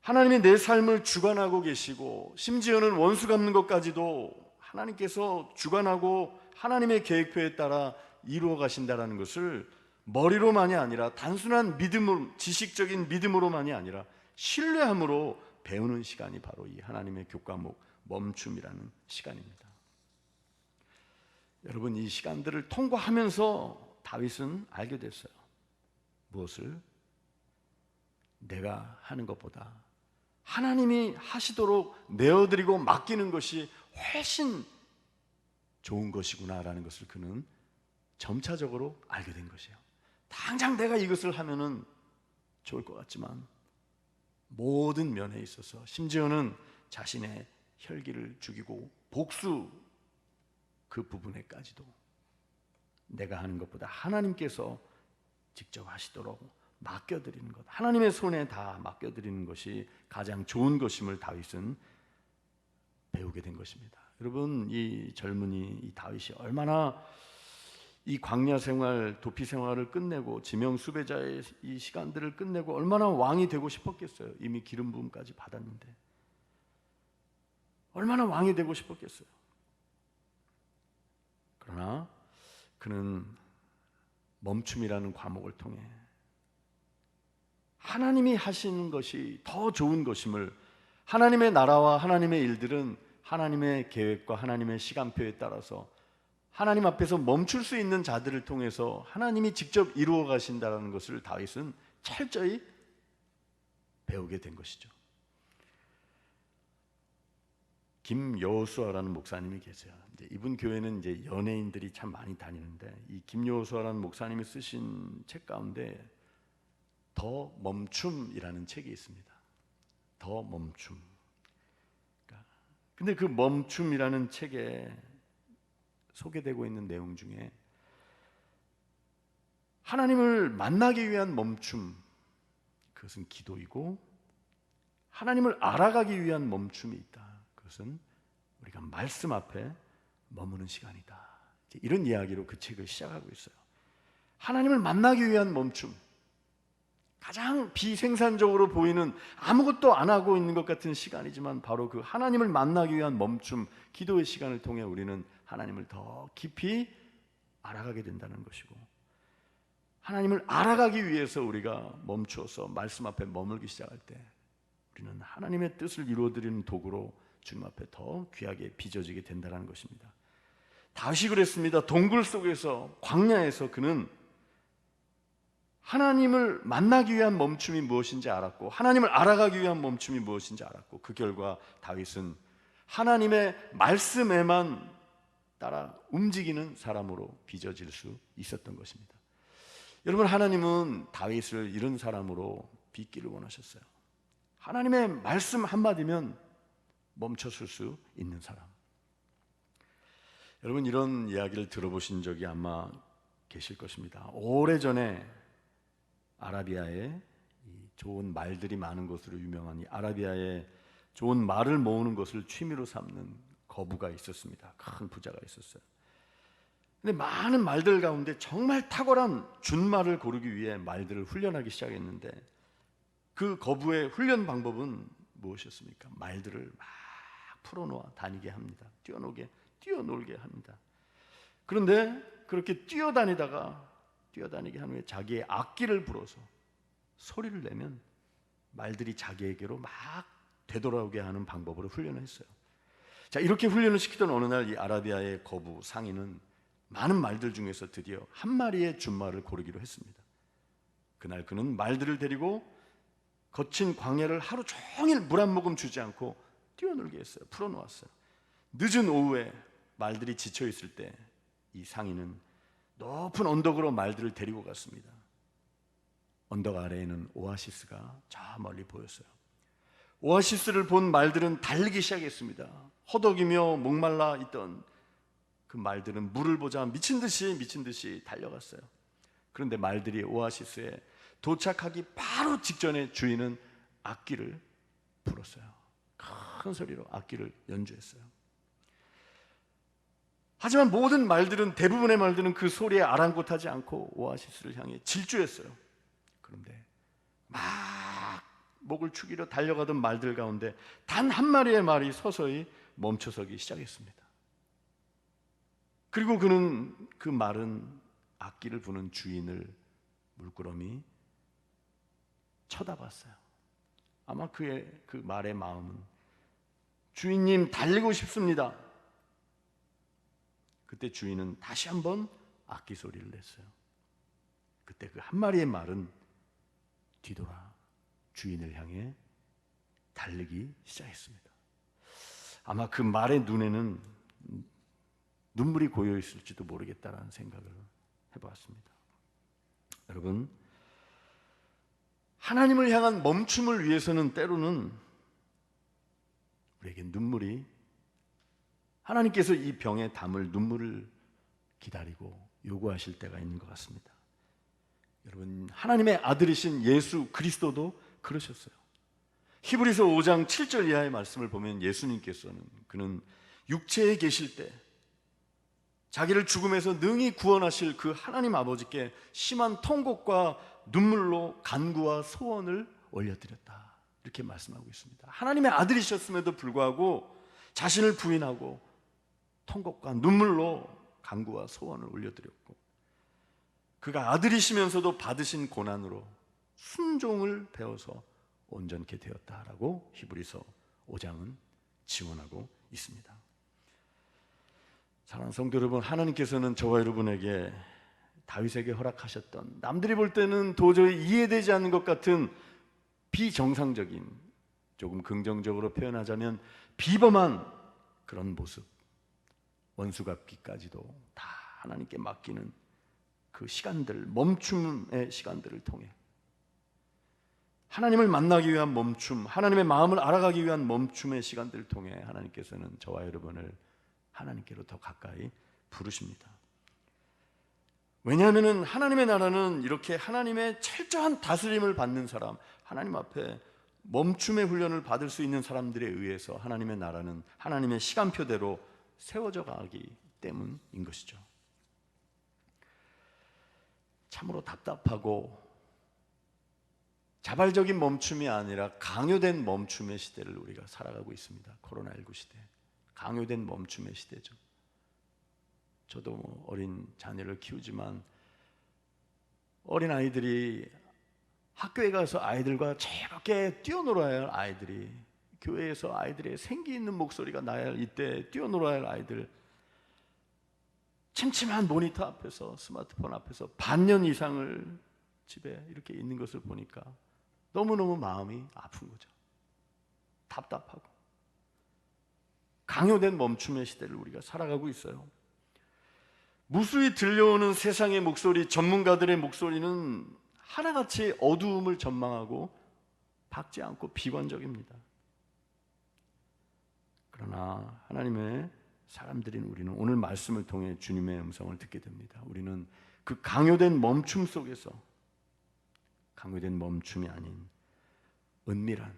하나님이 내 삶을 주관하고 계시고 심지어는 원수 갚는 것까지도 하나님께서 주관하고 하나님의 계획표에 따라 이루어 가신다는 것을 머리로만이 아니라 단순한 믿음으로, 지식적인 믿음으로만이 아니라 신뢰함으로 배우는 시간이 바로 이 하나님의 교과목 멈춤이라는 시간입니다. 여러분, 이 시간들을 통과하면서 다윗은 알게 됐어요. 무엇을? 내가 하는 것보다 하나님이 하시도록 내어드리고 맡기는 것이 훨씬 좋은 것이구나라는 것을 그는 점차적으로 알게 된 것이에요. 당장 내가 이것을 하면은 좋을 것 같지만 모든 면에 있어서, 심지어는 자신의 혈기를 죽이고 복수 그 부분에까지도 내가 하는 것보다 하나님께서 직접 하시도록 맡겨드리는 것, 하나님의 손에 다 맡겨드리는 것이 가장 좋은 것임을 다윗은 배우게 된 것입니다. 여러분, 이 젊은이, 이 다윗이 얼마나 이 광야 생활, 도피 생활을 끝내고 지명 수배자의 이 시간들을 끝내고 얼마나 왕이 되고 싶었겠어요. 이미 기름 부음까지 받았는데 얼마나 왕이 되고 싶었겠어요. 그러나 그는 멈춤이라는 과목을 통해 하나님이 하시는 것이 더 좋은 것임을, 하나님의 나라와 하나님의 일들은 하나님의 계획과 하나님의 시간표에 따라서 하나님 앞에서 멈출 수 있는 자들을 통해서 하나님이 직접 이루어 가신다는 것을 다윗은 철저히 배우게 된 것이죠. 김여호수아라는 목사님이 계세요. 이분 교회는 이제 연예인들이 참 많이 다니는데, 이 김여호수아라는 목사님이 쓰신 책 가운데 더 멈춤이라는 책이 있습니다. 더 멈춤. 근데 그 멈춤이라는 책에 소개되고 있는 내용 중에 하나님을 만나기 위한 멈춤, 그것은 기도이고, 하나님을 알아가기 위한 멈춤이 있다. 그것은 우리가 말씀 앞에 머무는 시간이다. 이런 이야기로 그 책을 시작하고 있어요. 하나님을 만나기 위한 멈춤, 가장 비생산적으로 보이는 아무것도 안 하고 있는 것 같은 시간이지만 바로 그 하나님을 만나기 위한 멈춤, 기도의 시간을 통해 우리는 하나님을 더 깊이 알아가게 된다는 것이고, 하나님을 알아가기 위해서 우리가 멈추어서 말씀 앞에 머물기 시작할 때 우리는 하나님의 뜻을 이루어드리는 도구로 주님 앞에 더 귀하게 빚어지게 된다는 것입니다. 다윗이 그랬습니다. 동굴 속에서, 광야에서 그는 하나님을 만나기 위한 멈춤이 무엇인지 알았고, 하나님을 알아가기 위한 멈춤이 무엇인지 알았고, 그 결과 다윗은 하나님의 말씀에만 따라 움직이는 사람으로 빚어질 수 있었던 것입니다. 여러분, 하나님은 다윗을 이런 사람으로 빚기를 원하셨어요. 하나님의 말씀 한마디면 멈춰설 수 있는 사람. 여러분, 이런 이야기를 들어보신 적이 아마 계실 것입니다. 오래전에 아라비아에 좋은 말들이 많은 것으로 유명한 이 아라비아에 좋은 말을 모으는 것을 취미로 삼는 거부가 있었습니다. 큰 부자가 있었어요. 근데 많은 말들 가운데 정말 탁월한 준말을 고르기 위해 말들을 훈련하기 시작했는데, 그 거부의 훈련 방법은 무엇이었습니까? 말들을 막 풀어놓아 다니게 합니다. 뛰어놀게 합니다. 그런데 그렇게 뛰어다니게 한 후에 자기의 악기를 불어서 소리를 내면 말들이 자기에게로 막 되돌아오게 하는 방법으로 훈련을 했어요. 자, 이렇게 훈련을 시키던 어느 날 이 아라비아의 거부 상인은 많은 말들 중에서 드디어 한 마리의 준말을 고르기로 했습니다. 그날 그는 말들을 데리고 거친 광야를 하루 종일 물 한 모금 주지 않고 뛰어놀게 했어요. 풀어놓았어요. 늦은 오후에 말들이 지쳐있을 때 이 상인은 높은 언덕으로 말들을 데리고 갔습니다. 언덕 아래에는 오아시스가 저 멀리 보였어요. 오아시스를 본 말들은 달리기 시작했습니다. 허덕이며 목말라 있던 그 말들은 물을 보자 미친 듯이 달려갔어요. 그런데 말들이 오아시스에 도착하기 바로 직전에 주인은 악기를 불었어요. 큰 소리로 악기를 연주했어요. 하지만 모든 말들은, 대부분의 말들은 그 소리에 아랑곳하지 않고 오아시스를 향해 질주했어요. 그런데 막 목을 축이려 달려가던 말들 가운데 단 한 마리의 말이 서서히 멈춰서기 시작했습니다. 그리고 그 말은 악기를 부는 주인을 물끄러미 쳐다봤어요. 아마 그의 그 말의 마음은, 주인님 달리고 싶습니다. 그때 주인은 다시 한번 악기 소리를 냈어요. 그때 그 한 마리의 말은 뒤돌아 주인을 향해 달리기 시작했습니다. 아마 그 말의 눈에는 눈물이 고여 있을지도 모르겠다라는 생각을 해보았습니다. 여러분, 하나님을 향한 멈춤을 위해서는 때로는 우리에게 눈물이, 하나님께서 이 병에 담을 눈물을 기다리고 요구하실 때가 있는 것 같습니다. 여러분, 하나님의 아들이신 예수 그리스도도 그러셨어요. 히브리서 5장 7절 이하의 말씀을 보면 예수님께서는, 그는 육체에 계실 때 자기를 죽음에서 능히 구원하실 그 하나님 아버지께 심한 통곡과 눈물로 간구와 소원을 올려드렸다, 이렇게 말씀하고 있습니다. 하나님의 아들이셨음에도 불구하고 자신을 부인하고 통곡과 눈물로 간구와 소원을 올려드렸고, 그가 아들이시면서도 받으신 고난으로 순종을 배워서 온전케 되었다라고 히브리서 5장은 증언하고 있습니다. 사랑하는 성도 여러분, 하나님께서는 저와 여러분에게 다윗에게 허락하셨던, 남들이 볼 때는 도저히 이해되지 않는 것 같은 비정상적인, 조금 긍정적으로 표현하자면 비범한 그런 모습, 원수 갚기까지도 다 하나님께 맡기는 그 시간들, 멈춤의 시간들을 통해 하나님을 만나기 위한 멈춤, 하나님의 마음을 알아가기 위한 멈춤의 시간들을 통해 하나님께서는 저와 여러분을 하나님께로 더 가까이 부르십니다. 왜냐하면 하나님의 나라는 이렇게 하나님의 철저한 다스림을 받는 사람, 하나님 앞에 멈춤의 훈련을 받을 수 있는 사람들에 의해서 하나님의 나라는 하나님의 시간표대로 세워져 가기 때문인 것이죠. 참으로 답답하고 자발적인 멈춤이 아니라 강요된 멈춤의 시대를 우리가 살아가고 있습니다. 코로나19 시대, 강요된 멈춤의 시대죠. 저도 어린 자녀를 키우지만 어린 아이들이 학교에 가서 아이들과 즐겁게 뛰어놀아야 할 아이들이, 교회에서 아이들의 생기 있는 목소리가 나야 할 이때 뛰어놀아야 할 아이들, 침침한 모니터 앞에서, 스마트폰 앞에서 반년 이상을 집에 이렇게 있는 것을 보니까 너무너무 마음이 아픈 거죠. 답답하고 강요된 멈춤의 시대를 우리가 살아가고 있어요. 무수히 들려오는 세상의 목소리, 전문가들의 목소리는 하나같이 어두움을 전망하고 박지 않고 비관적입니다. 그러나 하나님의 사람들인 우리는 오늘 말씀을 통해 주님의 음성을 듣게 됩니다. 우리는 그 강요된 멈춤 속에서, 강요된 멈춤이 아닌 은밀한,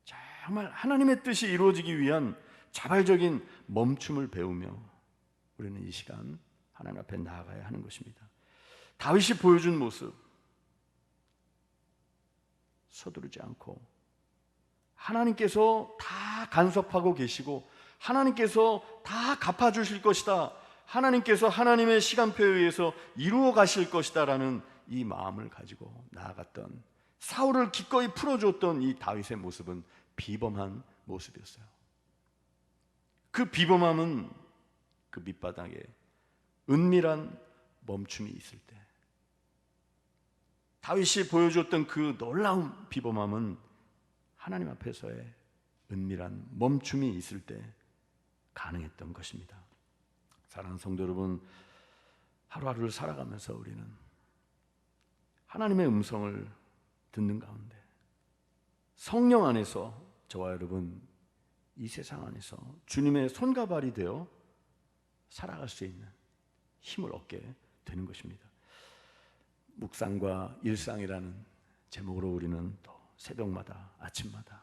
정말 하나님의 뜻이 이루어지기 위한 자발적인 멈춤을 배우며 우리는 이 시간 하나님 앞에 나아가야 하는 것입니다. 다윗이 보여준 모습, 서두르지 않고 하나님께서 다 간섭하고 계시고 하나님께서 다 갚아주실 것이다, 하나님께서 하나님의 시간표에 의해서 이루어 가실 것이다 라는 이 마음을 가지고 나아갔던, 사울을 기꺼이 풀어줬던 이 다윗의 모습은 비범한 모습이었어요. 그 비범함은 그 밑바닥에 은밀한 멈춤이 있을 때, 다윗이 보여줬던 그 놀라운 비범함은 하나님 앞에서의 은밀한 멈춤이 있을 때 가능했던 것입니다. 사랑하는 성도 여러분, 하루하루를 살아가면서 우리는 하나님의 음성을 듣는 가운데 성령 안에서 저와 여러분 이 세상 안에서 주님의 손과 발이 되어 살아갈 수 있는 힘을 얻게 되는 것입니다. 묵상과 일상이라는 제목으로 우리는 또 새벽마다 아침마다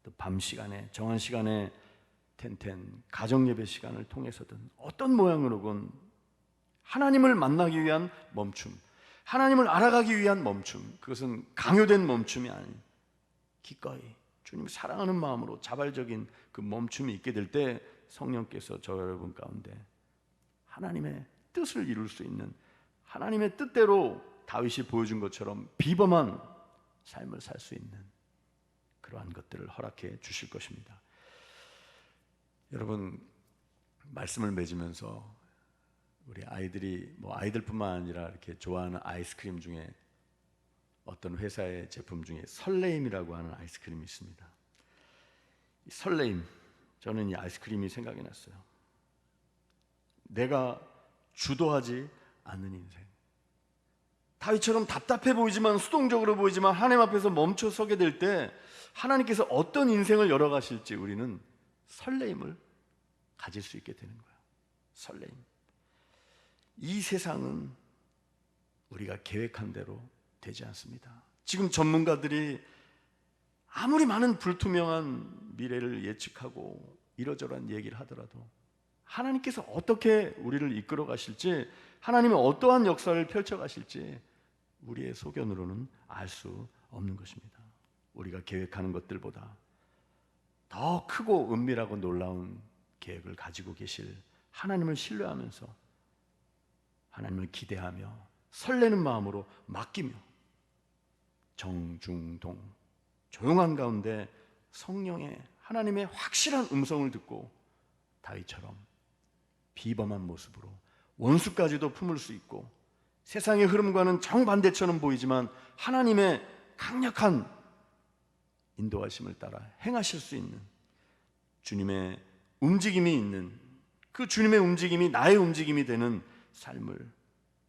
또 밤 시간에 정한 시간에 가정 예배 시간을 통해서든 어떤 모양으로건 하나님을 만나기 위한 멈춤, 하나님을 알아가기 위한 멈춤, 그것은 강요된 멈춤이 아닌 기꺼이 주님을 사랑하는 마음으로 자발적인 그 멈춤이 있게 될 때 성령께서 저 여러분 가운데 하나님의 뜻을 이룰 수 있는, 하나님의 뜻대로 다윗이 보여준 것처럼 비범한 삶을 살 수 있는 그러한 것들을 허락해 주실 것입니다. 여러분, 말씀을 맺으면서 우리 아이들이 아이들뿐만 아니라 이렇게 좋아하는 아이스크림 중에 어떤 회사의 제품 중에 설레임이라고 하는 아이스크림이 있습니다. 이 설레임, 저는 이 아이스크림이 생각이 났어요. 내가 주도하지 않는 인생, 다윗처럼 답답해 보이지만, 수동적으로 보이지만 하나님 앞에서 멈춰 서게 될 때 하나님께서 어떤 인생을 열어가실지 우리는 설레임을 가질 수 있게 되는 거예요. 설레임. 이 세상은 우리가 계획한 대로 되지 않습니다. 지금 전문가들이 아무리 많은 불투명한 미래를 예측하고 이러저러한 얘기를 하더라도 하나님께서 어떻게 우리를 이끌어 가실지, 하나님이 어떠한 역사를 펼쳐 가실지 우리의 소견으로는 알 수 없는 것입니다. 우리가 계획하는 것들보다 더 크고 은밀하고 놀라운 계획을 가지고 계실 하나님을 신뢰하면서 하나님을 기대하며 설레는 마음으로 맡기며 정중동 조용한 가운데 성령의 하나님의 확실한 음성을 듣고 다윗처럼 비범한 모습으로 원수까지도 품을 수 있고 세상의 흐름과는 정반대처럼 보이지만 하나님의 강력한 인도하심을 따라 행하실 수 있는 주님의 움직임이 있는, 그 주님의 움직임이 나의 움직임이 되는 삶을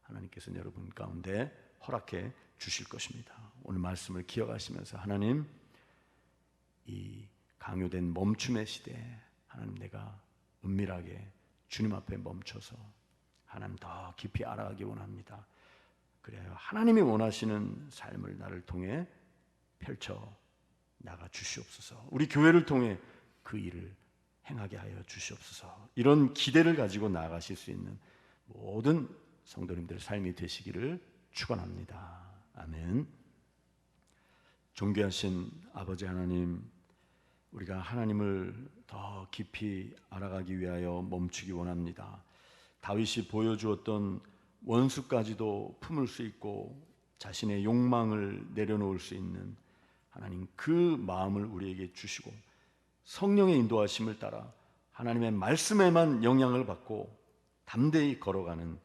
하나님께서 여러분 가운데 허락해 주실 것입니다. 오늘 말씀을 기억하시면서 하나님, 이 강요된 멈춤의 시대에 하나님, 내가 은밀하게 주님 앞에 멈춰서 하나님 더 깊이 알아가기 원합니다. 그래야 하나님이 원하시는 삶을 나를 통해 펼쳐 나가 주시옵소서. 우리 교회를 통해 그 일을 행하게 하여 주시옵소서. 이런 기대를 가지고 나아가실 수 있는 모든 성도님들의 삶이 되시기를 축원합니다. 아멘. 존귀하신 아버지 하나님, 우리가 하나님을 더 깊이 알아가기 위하여 멈추기 원합니다. 다윗이 보여주었던 원수까지도 품을 수 있고 자신의 욕망을 내려놓을 수 있는 하나님, 그 마음을 우리에게 주시고 성령의 인도하심을 따라 하나님의 말씀에만 영향을 받고 담대히 걸어가는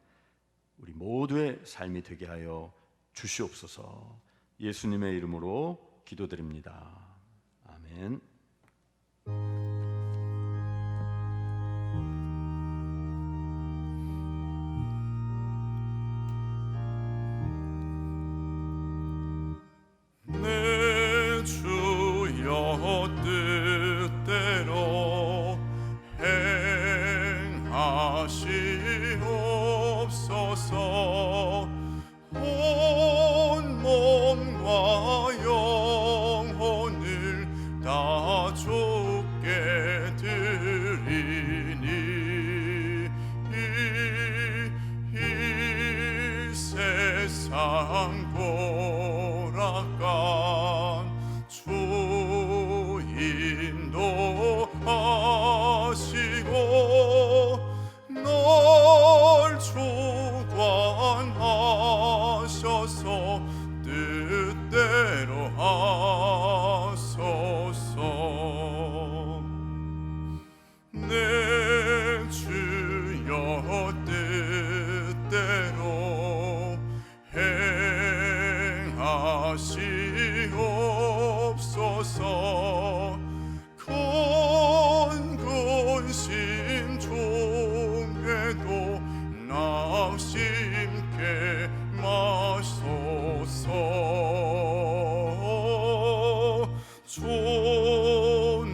우리 모두의 삶이 되게 하여 주시옵소서. 예수님의 이름으로 기도드립니다. 아멘. 내 주여 뜻대로 행하시옵소서. 온 몸과 영혼을 다 주께 드리니 이 세상 고락간 주 인도하시고 널 주관하셔서 뜻대로 하소서. 내 주여 뜻대로 행하시옵소서. 큰 근심 중에도 납시 주님도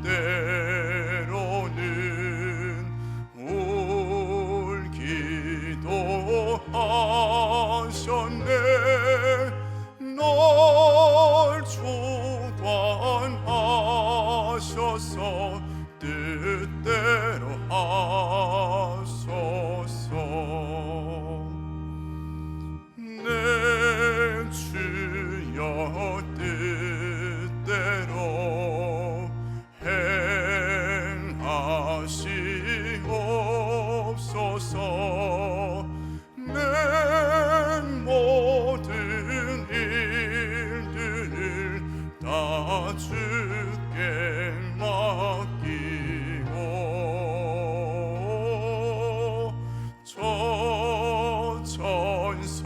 때로는 울기도 하셨네. 널 주관하셔서 뜻대로 하소서. 내 주여 뜻대로 행하시옵소서. 내 모든 일들을 다 주께 맡기고 저 천성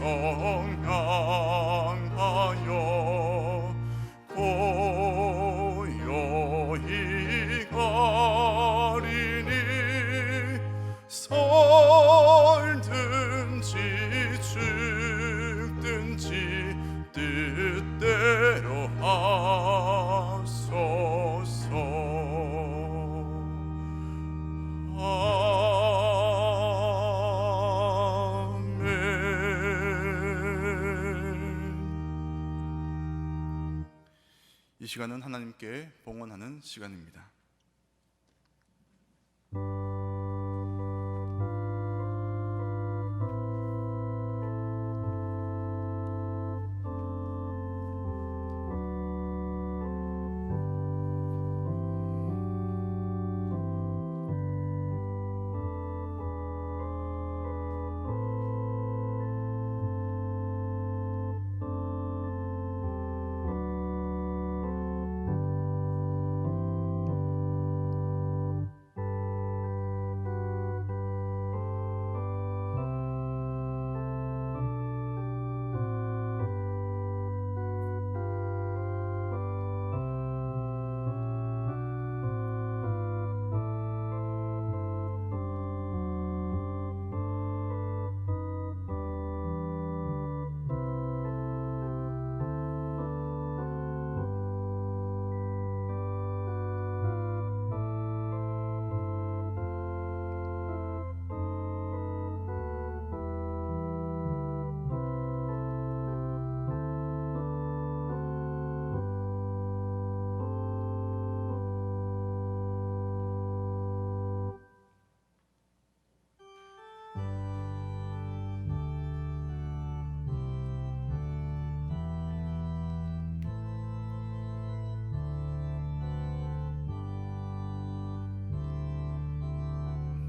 향하여 고요히 가리니 살든지 죽든지 뜻대로 하소서. 아멘. 이 시간은 하나님께 봉헌하는 시간입니다.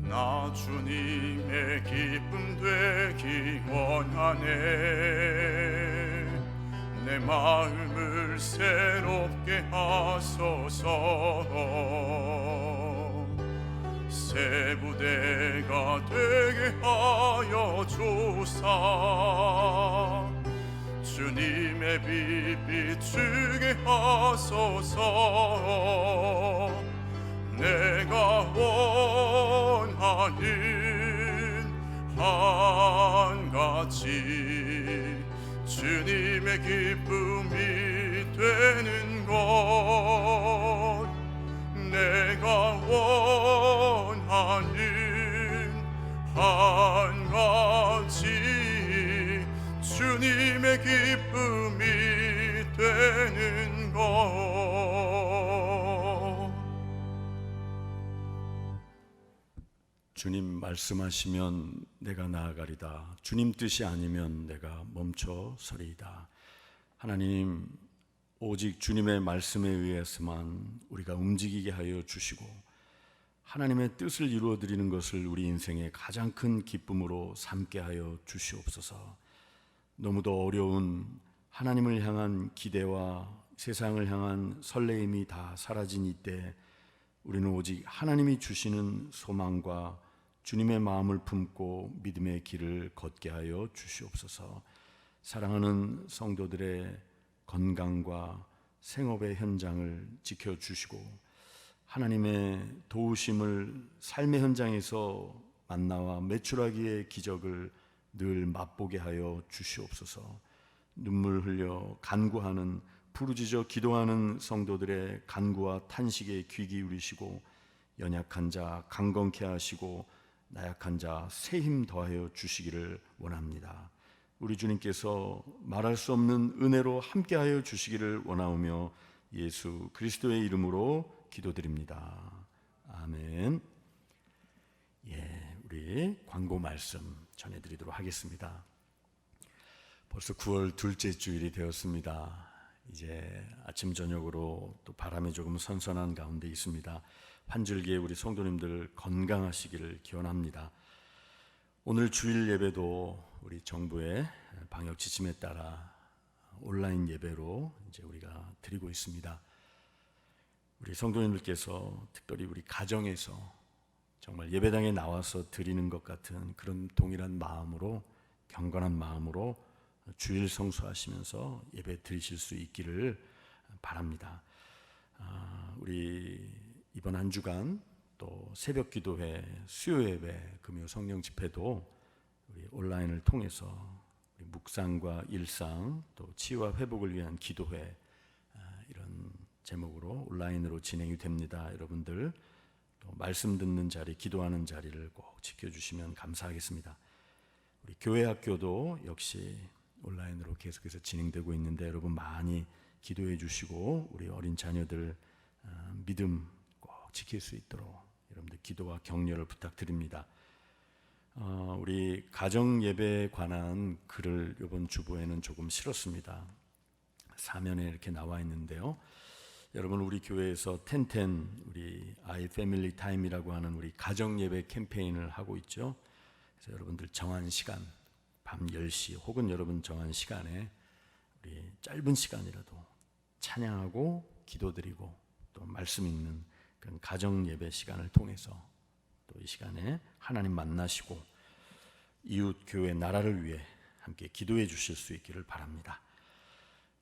나 주님의 기쁨 되기 원하네. 내 마음을 새롭게 하소서. 새 부대가 되게 하여 주사. 주님의 빛 비추게 하소서. 내가 원하는 한 가지 주님의 기쁨이 되는 것. 내가 원하는 한 가지 주님의 기쁨이 되는 것. 주님 말씀하시면 내가 나아가리다. 주님 뜻이 아니면 내가 멈춰 서리이다. 하나님, 오직 주님의 말씀에 의해서만 우리가 움직이게 하여 주시고 하나님의 뜻을 이루어드리는 것을 우리 인생의 가장 큰 기쁨으로 삼게 하여 주시옵소서. 너무도 어려운 하나님을 향한 기대와 세상을 향한 설레임이 다 사라진 이때 우리는 오직 하나님이 주시는 소망과 주님의 마음을 품고 믿음의 길을 걷게 하여 주시옵소서. 사랑하는 성도들의 건강과 생업의 현장을 지켜주시고 하나님의 도우심을 삶의 현장에서 만나와 메추라기의 기적을 늘 맛보게 하여 주시옵소서. 눈물 흘려 간구하는 부르짖어 기도하는 성도들의 간구와 탄식에 귀 기울이시고 연약한 자 강건케 하시고 나약한 자 새 힘 더하여 주시기를 원합니다. 우리 주님께서 말할 수 없는 은혜로 함께하여 주시기를 원하오며 예수 그리스도의 이름으로 기도드립니다. 아멘. 우리 광고 말씀 전해드리도록 하겠습니다. 벌써 9월 둘째 주일이 되었습니다. 이제 아침 저녁으로 또 바람이 조금 선선한 가운데 있습니다. 환절기에 우리 성도님들 건강하시기를 기원합니다. 오늘 주일 예배도 우리 정부의 방역 지침에 따라 온라인 예배로 이제 우리가 드리고 있습니다. 우리 성도님들께서 특별히 우리 가정에서 정말 예배당에 나와서 드리는 것 같은 그런 동일한 마음으로, 경건한 마음으로 주일 성수하시면서 예배 드리실 수 있기를 바랍니다. 우리 이번 한 주간 또 새벽 기도회, 수요 예배, 금요 성령 집회도 우리 온라인을 통해서 우리 묵상과 일상, 또 치유와 회복을 위한 기도회, 이런 제목으로 온라인으로 진행이 됩니다. 여러분들 또 말씀 듣는 자리, 기도하는 자리를 꼭 지켜주시면 감사하겠습니다. 우리 교회 학교도 역시 온라인으로 계속해서 진행되고 있는데 여러분 많이 기도해 주시고 우리 어린 자녀들 믿음 꼭 지킬 수 있도록 여러분들 기도와 격려를 부탁드립니다. 우리 가정 예배에 관한 글을 이번 주보에는 조금 실었습니다. 사면에 이렇게 나와 있는데요. 여러분 우리 교회에서 텐텐 우리 아이 패밀리 타임이라고 하는 우리 가정 예배 캠페인을 하고 있죠. 그래서 여러분들 정한 시간 밤 10시 혹은 여러분 정한 시간에 우리 짧은 시간이라도 찬양하고 기도드리고 또 말씀 읽는 그런 가정 예배 시간을 통해서 또 이 시간에 하나님 만나시고 이웃 교회 나라를 위해 함께 기도해 주실 수 있기를 바랍니다.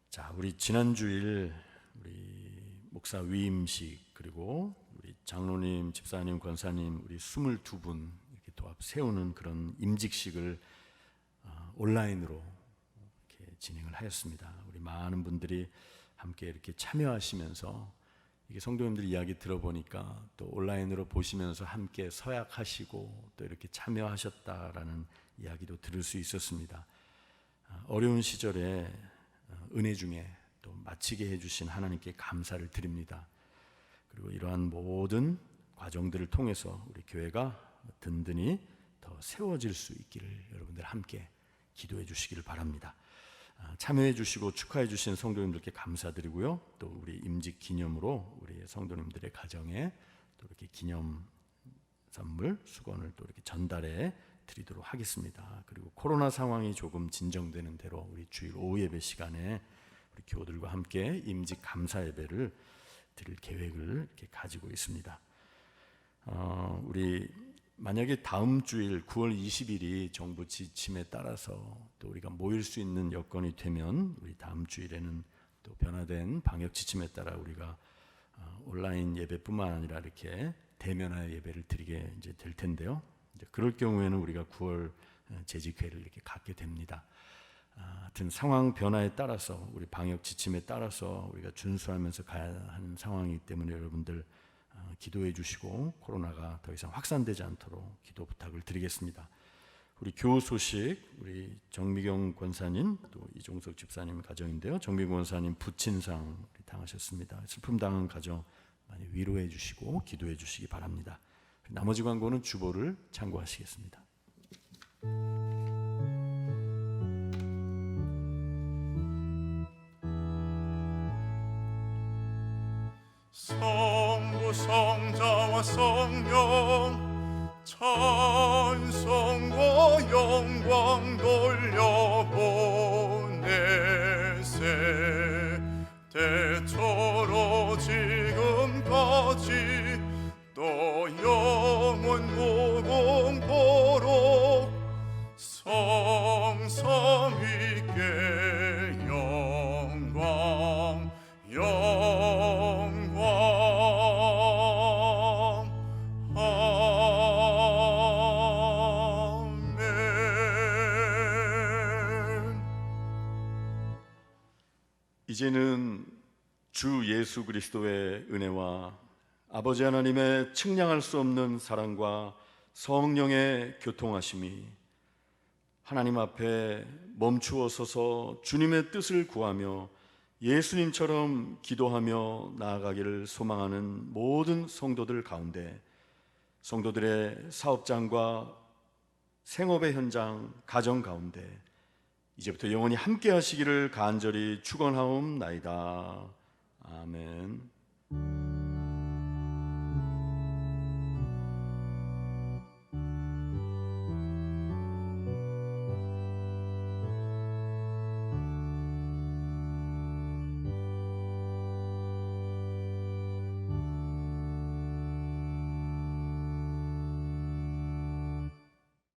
자, 우리 지난 주일 우리 목사 위임식 그리고 우리 장로님, 집사님, 권사님 우리 22분 이렇게 도합 세우는 그런 임직식을 온라인으로 이렇게 진행을 하였습니다. 우리 많은 분들이 함께 이렇게 참여하시면서 이게 성도님들 이야기 들어보니까 또 온라인으로 보시면서 함께 서약하시고 또 이렇게 참여하셨다라는 이야기도 들을 수 있었습니다. 어려운 시절에 은혜 중에 또 마치게 해주신 하나님께 감사를 드립니다. 그리고 이러한 모든 과정들을 통해서 우리 교회가 든든히 더 세워질 수 있기를 여러분들 함께 기도해 주시기를 바랍니다. 참여해 주시고 축하해 주신 성도님들께 감사드리고요. 또 우리 임직 기념으로 우리 성도님들의 가정에 또 이렇게 기념 선물, 수건을 또 이렇게 전달해 드리도록 하겠습니다. 그리고 코로나 상황이 조금 진정되는 대로 우리 주일 오후 예배 시간에 우리 교우들과 함께 임직 감사 예배를 드릴 계획을 이렇게 가지고 있습니다. 우리 만약에 다음 주일 9월 20일이 정부 지침에 따라서 또 우리가 모일 수 있는 여건이 되면 우리 다음 주일에는 또 변화된 방역 지침에 따라 우리가 온라인 예배뿐만 아니라 이렇게 대면하여 예배를 드리게 이제 될 텐데요. 이제 그럴 경우에는 우리가 9월 재직회를 이렇게 갖게 됩니다. 하여튼 상황 변화에 따라서 우리 방역 지침에 따라서 우리가 준수하면서 가야 하는 상황이기 때문에 여러분들 기도해 주시고 코로나가 더 이상 확산되지 않도록 기도 부탁을 드리겠습니다. 우리 교우 소식 우리 정미경 권사님 또 이종석 집사님 가정인데요. 정미경 권사님 부친상 당하셨습니다. 슬픔 당한 가정 많이 위로해 주시고 기도해 주시기 바랍니다. 나머지 광고는 주보를 참고하시겠습니다. 성부 성자와 성령 찬송과 영광 돌려보내세 대처로 지금까지 또 영원 무궁토록 성삼위께 영광 이제는 주 예수 그리스도의 은혜와 아버지 하나님의 측량할 수 없는 사랑과 성령의 교통하심이 하나님 앞에 멈추어 서서 주님의 뜻을 구하며 예수님처럼 기도하며 나아가기를 소망하는 모든 성도들 가운데, 성도들의 사업장과 생업의 현장, 가정 가운데 이제부터 영원히 함께 하시기를 간절히 축원하옵나이다. 아멘.